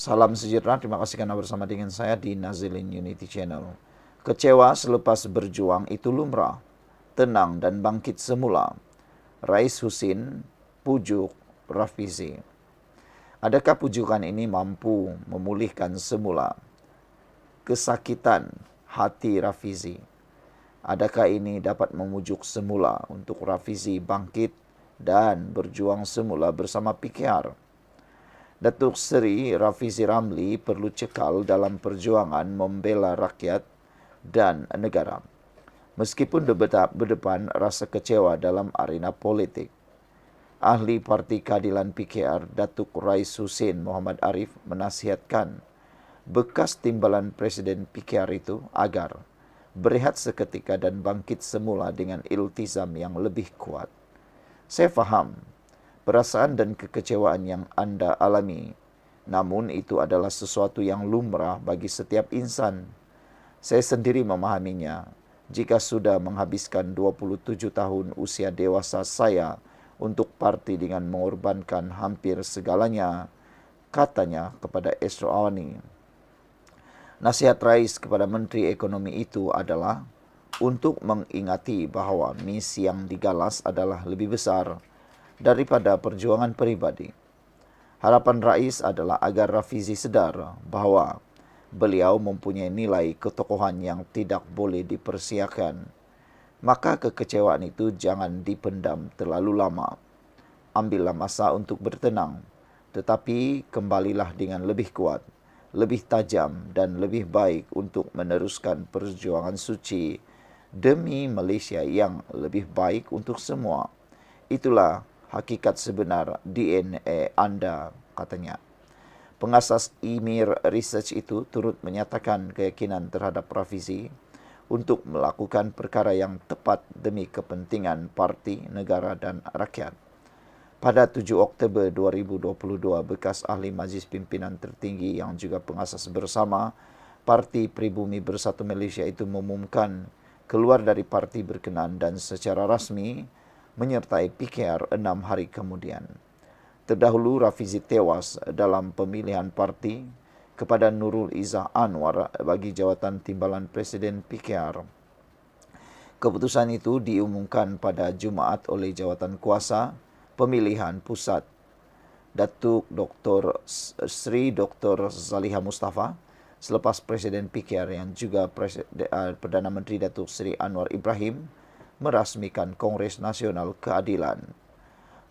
Salam sejahtera, terima kasih karena bersama dengan saya di Nazilin Unity Channel. Kecewa selepas berjuang itu lumrah, tenang dan bangkit semula. Rais Husin, pujuk Rafizi. Adakah pujukan ini mampu memulihkan semula kesakitan hati Rafizi? Adakah ini dapat memujuk semula untuk Rafizi bangkit dan berjuang semula bersama PKR? Datuk Seri Rafizi Ramli perlu cekal dalam perjuangan membela rakyat dan negara. Meskipun berdepan rasa kecewa dalam arena politik, ahli Parti Keadilan PKR Datuk Rais Husin Muhammad Arif menasihatkan bekas timbalan Presiden PKR itu agar berehat seketika dan bangkit semula dengan iltizam yang lebih kuat. Saya faham perasaan dan kekecewaan yang Anda alami, namun itu adalah sesuatu yang lumrah bagi setiap insan. Saya sendiri memahaminya jika sudah menghabiskan 27 tahun usia dewasa saya untuk parti dengan mengorbankan hampir segalanya, katanya kepada Esro Awani. Nasihat Rais kepada Menteri Ekonomi itu adalah untuk mengingati bahawa misi yang digalas adalah lebih besar daripada perjuangan peribadi. Harapan Rais adalah agar Rafizi sedar bahawa beliau mempunyai nilai ketokohan yang tidak boleh dipersiakan. Maka kekecewaan itu jangan dipendam terlalu lama. Ambillah masa untuk bertenang, tetapi kembalilah dengan lebih kuat, lebih tajam dan lebih baik untuk meneruskan perjuangan suci demi Malaysia yang lebih baik untuk semua. Itulah hakikat sebenar DNA Anda, katanya. Pengasas IMIR Research itu turut menyatakan keyakinan terhadap Rafizi untuk melakukan perkara yang tepat demi kepentingan parti, negara dan rakyat. Pada 7 Oktober 2022, bekas ahli Majlis Pimpinan Tertinggi yang juga pengasas bersama Parti Pribumi Bersatu Malaysia itu mengumumkan keluar dari parti berkenaan dan secara rasmi menyertai PKR 6 hari kemudian. Terdahulu Rafizi tewas dalam pemilihan parti kepada Nurul Izzah Anwar bagi jawatan timbalan Presiden PKR. Keputusan itu diumumkan pada Jumaat oleh Jawatan Kuasa Pemilihan Pusat Datuk Dr. Sri Dr. Zaliha Mustafa selepas Presiden PKR yang juga Perdana Menteri Datuk Seri Anwar Ibrahim merasmikan Kongres Nasional Keadilan.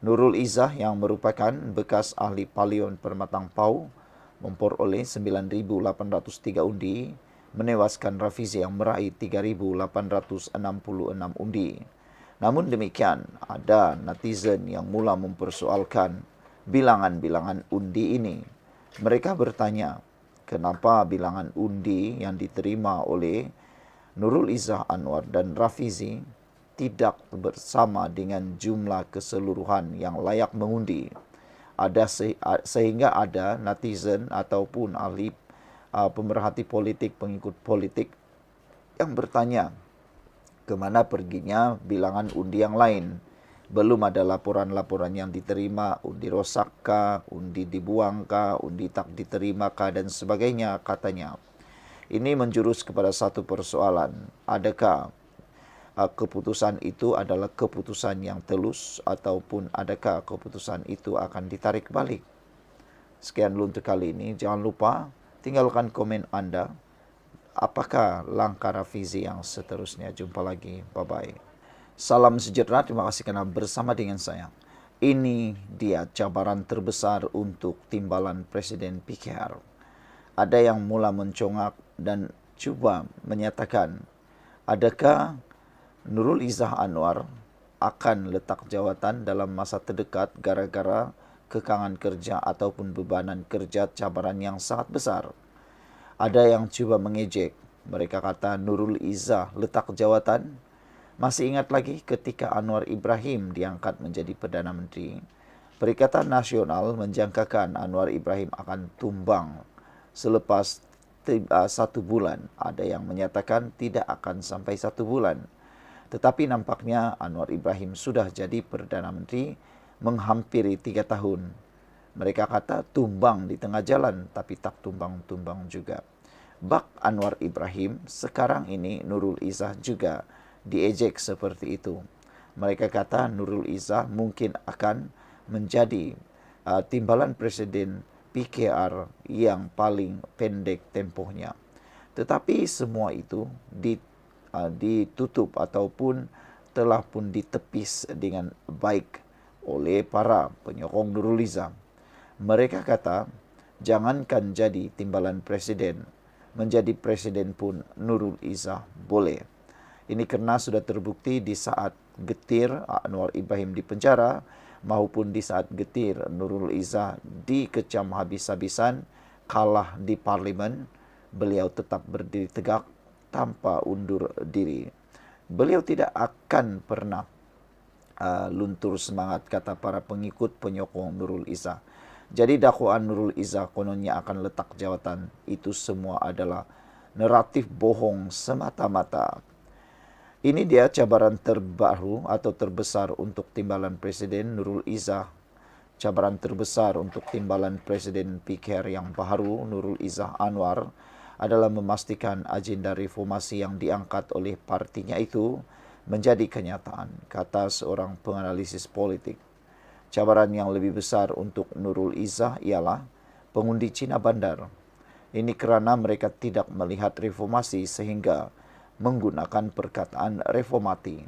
Nurul Izzah yang merupakan bekas ahli Palion Permatang Pau memperoleh 9,803 undi, menewaskan Rafizi yang meraih 3,866 undi. Namun demikian, ada netizen yang mula mempersoalkan bilangan-bilangan undi ini. Mereka bertanya, kenapa bilangan undi yang diterima oleh Nurul Izzah Anwar dan Rafizi tidak bersama dengan jumlah keseluruhan yang layak mengundi. Sehingga ada netizen ataupun ahli pemerhati politik, pengikut politik yang bertanya, kemana perginya bilangan undi yang lain? Belum ada laporan-laporan yang diterima, undi rosakkah, undi dibuangkah, undi tak diterinakah dan sebagainya, katanya. Ini menjurus kepada satu persoalan, adakah keputusan itu adalah keputusan yang telus ataupun adakah keputusan itu akan ditarik balik. Sekian dulu untuk kali ini. Jangan lupa tinggalkan komen Anda. Apakah langkah Rafizi yang seterusnya? Jumpa lagi. Bye-bye. Salam sejahtera. Terima kasih kerana bersama dengan saya. Ini dia cabaran terbesar untuk timbalan Presiden PKR. Ada yang mula mencongak dan cuba menyatakan, adakah Nurul Izzah Anwar akan letak jawatan dalam masa terdekat gara-gara kekangan kerja ataupun bebanan kerja cabaran yang sangat besar. Ada yang cuba mengejek. Mereka kata Nurul Izzah letak jawatan. Masih ingat lagi ketika Anwar Ibrahim diangkat menjadi Perdana Menteri, Perikatan Nasional menjangkakan Anwar Ibrahim akan tumbang selepas 1 bulan. Ada yang menyatakan tidak akan sampai 1 bulan. Tetapi nampaknya Anwar Ibrahim sudah jadi Perdana Menteri menghampiri 3 tahun. Mereka kata tumbang di tengah jalan, tapi tak tumbang-tumbang juga. Bak Anwar Ibrahim, sekarang ini Nurul Izzah juga diejek seperti itu. Mereka kata Nurul Izzah mungkin akan menjadi timbalan Presiden PKR yang paling pendek tempohnya. Tetapi semua itu ditutup ataupun telah pun ditepis dengan baik oleh para penyokong Nurul Izzah. Mereka kata, jangankan jadi timbalan presiden, menjadi presiden pun Nurul Izzah boleh. Ini karena sudah terbukti di saat getir Anwar Ibrahim di penjara maupun di saat getir Nurul Izzah dikecam habis-habisan, kalah di parlimen, beliau tetap berdiri tegak tanpa undur diri. Beliau tidak akan pernah luntur semangat, kata para pengikut penyokong Nurul Izzah. Jadi dakwaan Nurul Izzah kononnya akan letak jawatan, itu semua adalah naratif bohong semata-mata. Ini dia cabaran terbaru atau terbesar untuk timbalan Presiden Nurul Izzah. Cabaran terbesar untuk timbalan Presiden PKR yang baru Nurul Izzah Anwar adalah memastikan agenda reformasi yang diangkat oleh partinya itu menjadi kenyataan, kata seorang penganalisis politik. Cabaran yang lebih besar untuk Nurul Izzah ialah pengundi Cina Bandar. Ini kerana mereka tidak melihat reformasi sehingga menggunakan perkataan reformati.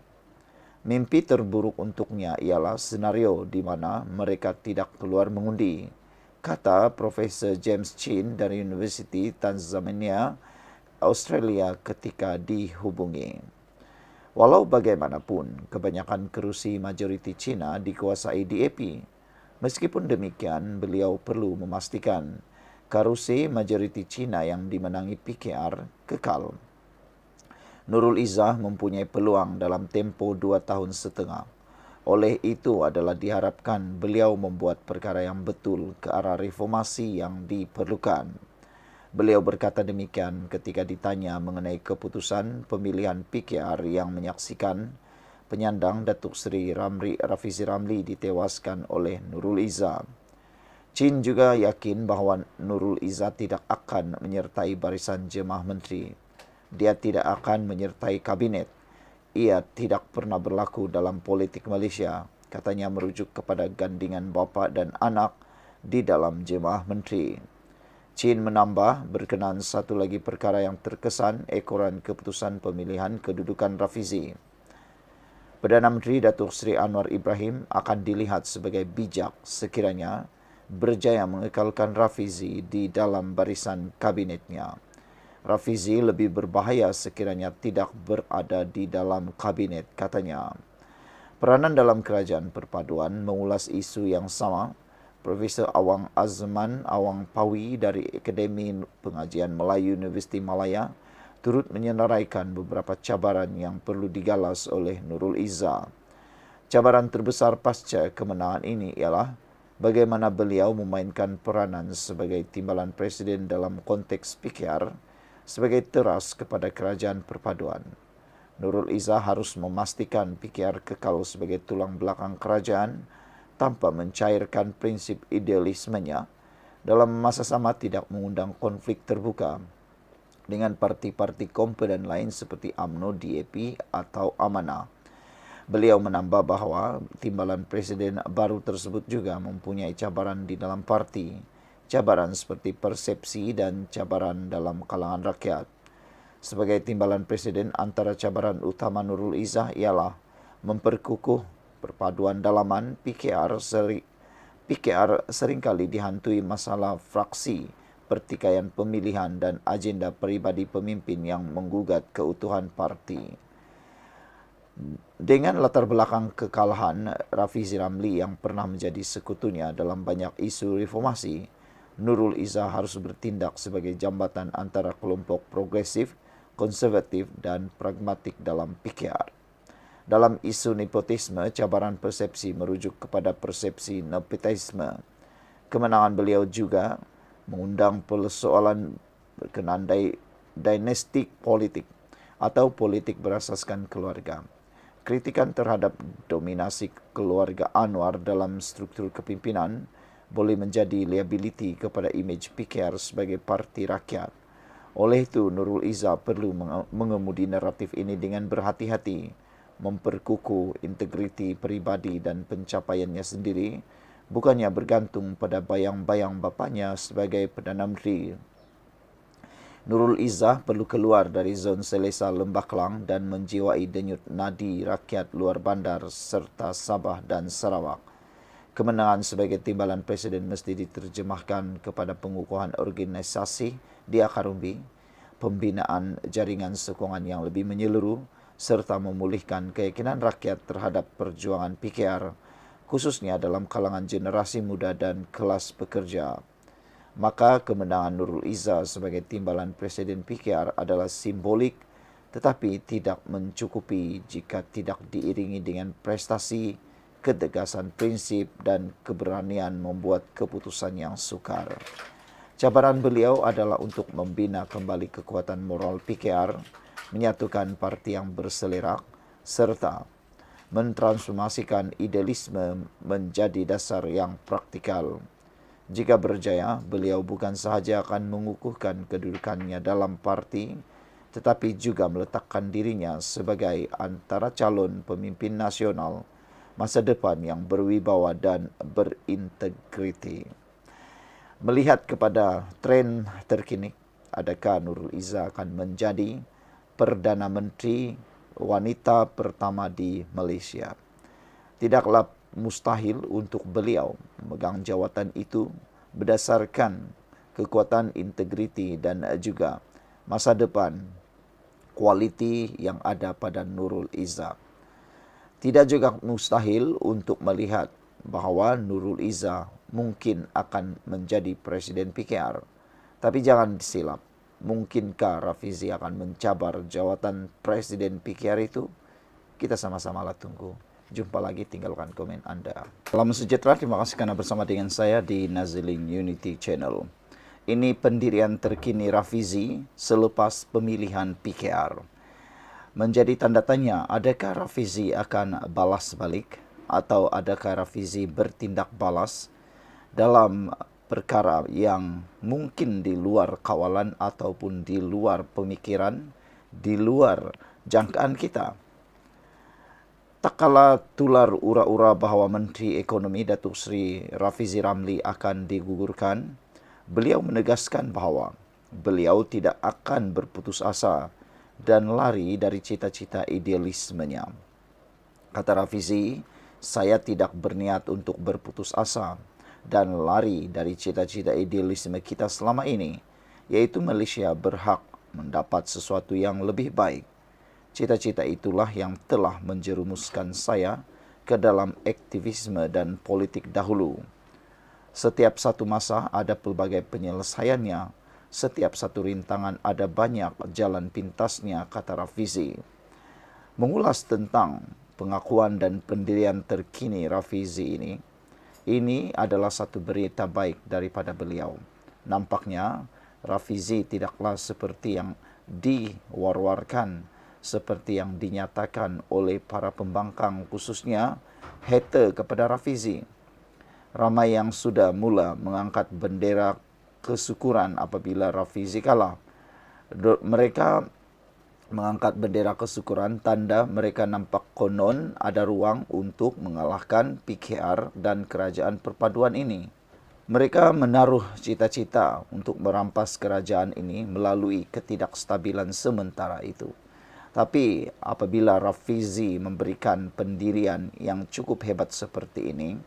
Mimpi terburuk untuknya ialah senario di mana mereka tidak keluar mengundi, kata Profesor James Chin dari Universiti Tasmania, Australia ketika dihubungi. Walau bagaimanapun, kebanyakan kerusi majoriti Cina dikuasai DAP. Meskipun demikian, beliau perlu memastikan kerusi majoriti Cina yang dimenangi PKR kekal. Nurul Izzah mempunyai peluang dalam tempo 2 tahun setengah. Oleh itu adalah diharapkan beliau membuat perkara yang betul ke arah reformasi yang diperlukan. Beliau berkata demikian ketika ditanya mengenai keputusan pemilihan PKR yang menyaksikan penyandang Datuk Seri Rafizi Ramli ditewaskan oleh Nurul Izzah. Chin juga yakin bahawa Nurul Izzah tidak akan menyertai barisan jemaah menteri. Dia tidak akan menyertai kabinet. Ia tidak pernah berlaku dalam politik Malaysia, katanya merujuk kepada gandingan bapa dan anak di dalam jemaah menteri. Chin menambah berkenaan satu lagi perkara yang terkesan, ekoran keputusan pemilihan kedudukan Rafizi. Perdana Menteri Datuk Seri Anwar Ibrahim akan dilihat sebagai bijak sekiranya berjaya mengekalkan Rafizi di dalam barisan kabinetnya. Rafizi lebih berbahaya sekiranya tidak berada di dalam kabinet, katanya. Peranan dalam kerajaan perpaduan mengulas isu yang sama. Profesor Awang Azman Awang Pawi dari Akademi Pengajian Melayu Universiti Malaya turut menyenaraikan beberapa cabaran yang perlu digalas oleh Nurul Izzah. Cabaran terbesar pasca kemenangan ini ialah bagaimana beliau memainkan peranan sebagai timbalan presiden dalam konteks PKR sebagai teras kepada kerajaan perpaduan. Nurul Izzah harus memastikan PKR kekal sebagai tulang belakang kerajaan tanpa mencairkan prinsip idealismenya, dalam masa sama tidak mengundang konflik terbuka dengan parti-parti kompeten lain seperti UMNO, DAP atau Amanah. Beliau menambah bahawa timbalan presiden baru tersebut juga mempunyai cabaran di dalam parti, cabaran seperti persepsi dan cabaran dalam kalangan rakyat. Sebagai timbalan presiden, antara cabaran utama Nurul Izzah ialah memperkukuh perpaduan dalaman. PKR seringkali dihantui masalah fraksi, pertikaian pemilihan dan agenda peribadi pemimpin yang menggugat keutuhan parti. Dengan latar belakang kekalahan Rafizi Ramli yang pernah menjadi sekutunya dalam banyak isu reformasi, Nurul Izzah harus bertindak sebagai jambatan antara kelompok progresif, konservatif dan pragmatik dalam PKR. Dalam isu nepotisme, cabaran persepsi merujuk kepada persepsi nepotisme. Kemenangan beliau juga mengundang persoalan berkenaan dinastik politik atau politik berasaskan keluarga. Kritikan terhadap dominasi keluarga Anwar dalam struktur kepimpinan boleh menjadi liability kepada imej PKR sebagai parti rakyat. Oleh itu, Nurul Izzah perlu mengemudi naratif ini dengan berhati-hati, memperkukuh integriti peribadi dan pencapaiannya sendiri, bukannya bergantung pada bayang-bayang bapanya sebagai Perdana Menteri. Nurul Izzah perlu keluar dari zon selesa Lembah Kelang dan menjiwai denyut nadi rakyat luar bandar serta Sabah dan Sarawak. Kemenangan sebagai timbalan Presiden mesti diterjemahkan kepada pengukuhan organisasi di akar umbi, pembinaan jaringan sokongan yang lebih menyeluruh, serta memulihkan keyakinan rakyat terhadap perjuangan PKR, khususnya dalam kalangan generasi muda dan kelas pekerja. Maka kemenangan Nurul Izzah sebagai timbalan Presiden PKR adalah simbolik tetapi tidak mencukupi jika tidak diiringi dengan prestasi, ketegasan prinsip dan keberanian membuat keputusan yang sukar. Cabaran beliau adalah untuk membina kembali kekuatan moral PKR, menyatukan parti yang berselerak, serta mentransformasikan idealisme menjadi dasar yang praktikal. Jika berjaya, beliau bukan sahaja akan mengukuhkan kedudukannya dalam parti, tetapi juga meletakkan dirinya sebagai antara calon pemimpin nasional masa depan yang berwibawa dan berintegriti. Melihat kepada tren terkini, adakah Nurul Izzah akan menjadi Perdana Menteri wanita pertama di Malaysia? Tidaklah mustahil untuk beliau memegang jawatan itu berdasarkan kekuatan integriti dan juga masa depan kualiti yang ada pada Nurul Izzah. Tidak juga mustahil untuk melihat bahawa Nurul Izzah mungkin akan menjadi Presiden PKR. Tapi jangan silap, mungkinkah Rafizi akan mencabar jawatan Presiden PKR itu? Kita sama-sama tunggu. Jumpa lagi, tinggalkan komen Anda. Salam sejahtera, terima kasih karena bersama dengan saya di Nazilin Unity Channel. Ini pendirian terkini Rafizi selepas pemilihan PKR. Menjadi tanda tanya, adakah Rafizi akan balas balik atau adakah Rafizi bertindak balas dalam perkara yang mungkin di luar kawalan ataupun di luar pemikiran, di luar jangkaan kita. Tak kala tular ura-ura bahawa Menteri Ekonomi Datuk Seri Rafizi Ramli akan digugurkan, beliau menegaskan bahawa beliau tidak akan berputus asa dan lari dari cita-cita idealismenya. Kata Rafizi, saya tidak berniat untuk berputus asa dan lari dari cita-cita idealisme kita selama ini, yaitu Malaysia berhak mendapat sesuatu yang lebih baik. Cita-cita itulah yang telah menjerumuskan saya ke dalam aktivisme dan politik dahulu. Setiap satu masa ada pelbagai penyelesaiannya, setiap satu rintangan ada banyak jalan pintasnya, kata Rafizi. Mengulas tentang pengakuan dan pendirian terkini Rafizi ini adalah satu berita baik daripada beliau. Nampaknya Rafizi tidaklah seperti yang diwar-warkan, seperti yang dinyatakan oleh para pembangkang, khususnya hater kepada Rafizi. Ramai yang sudah mula mengangkat bendera kesyukuran apabila Rafizi kalah. Mereka mengangkat bendera kesyukuran, tanda mereka nampak konon ada ruang untuk mengalahkan PKR dan kerajaan perpaduan ini. Mereka menaruh cita-cita untuk merampas kerajaan ini melalui ketidakstabilan sementara itu. Tapi apabila Rafizi memberikan pendirian yang cukup hebat seperti ini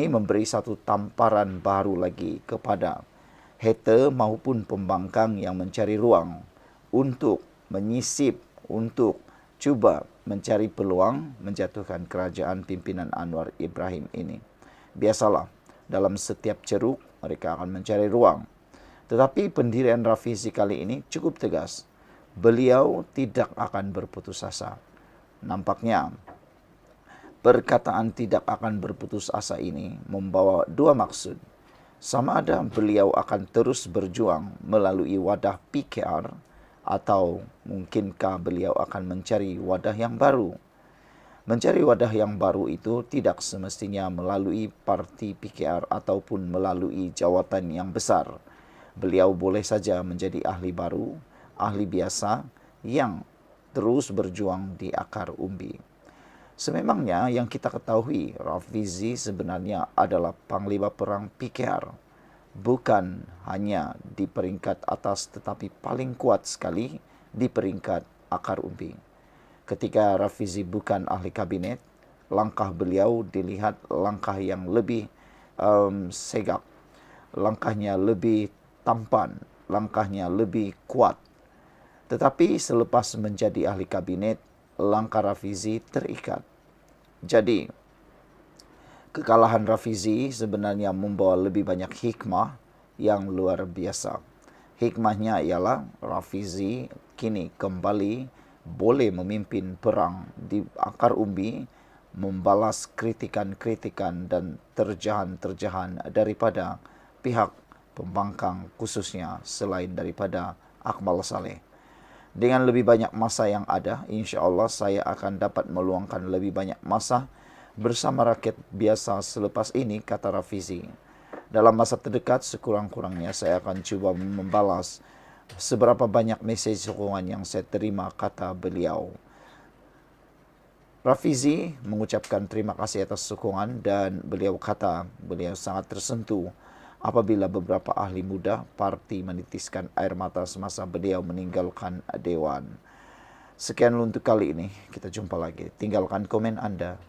memberi satu tamparan baru lagi kepada hater maupun pembangkang yang mencari ruang untuk menyisip, untuk cuba mencari peluang menjatuhkan kerajaan pimpinan Anwar Ibrahim ini. Biasalah, dalam setiap ceruk mereka akan mencari ruang. Tetapi pendirian Rafizi kali ini cukup tegas. Beliau tidak akan berputus asa. Nampaknya perkataan tidak akan berputus asa ini membawa dua maksud. Sama ada beliau akan terus berjuang melalui wadah PKR atau mungkinkah beliau akan mencari wadah yang baru. Mencari wadah yang baru itu tidak semestinya melalui parti PKR ataupun melalui jawatan yang besar. Beliau boleh saja menjadi ahli baru, ahli biasa yang terus berjuang di akar umbi. Sememangnya yang kita ketahui, Rafizi sebenarnya adalah panglima perang PKR. Bukan hanya di peringkat atas tetapi paling kuat sekali di peringkat akar umbi. Ketika Rafizi bukan ahli kabinet, langkah beliau dilihat langkah yang lebih segak, langkahnya lebih tampan, langkahnya lebih kuat. Tetapi selepas menjadi ahli kabinet, langkah Rafizi terikat. Jadi, kekalahan Rafizi sebenarnya membawa lebih banyak hikmah yang luar biasa. Hikmahnya ialah Rafizi kini kembali boleh memimpin perang di akar umbi, membalas kritikan-kritikan dan terjahan-terjahan daripada pihak pembangkang khususnya selain daripada Akmal Saleh. Dengan lebih banyak masa yang ada, insya Allah saya akan dapat meluangkan lebih banyak masa bersama rakyat biasa selepas ini, kata Rafizi. Dalam masa terdekat sekurang-kurangnya saya akan cuba membalas seberapa banyak mesej sokongan yang saya terima, kata beliau. Rafizi mengucapkan terima kasih atas sokongan dan beliau kata beliau sangat tersentuh apabila beberapa ahli muda parti menitiskan air mata semasa beliau meninggalkan Dewan. Sekian untuk kali ini, kita jumpa lagi. Tinggalkan komen Anda.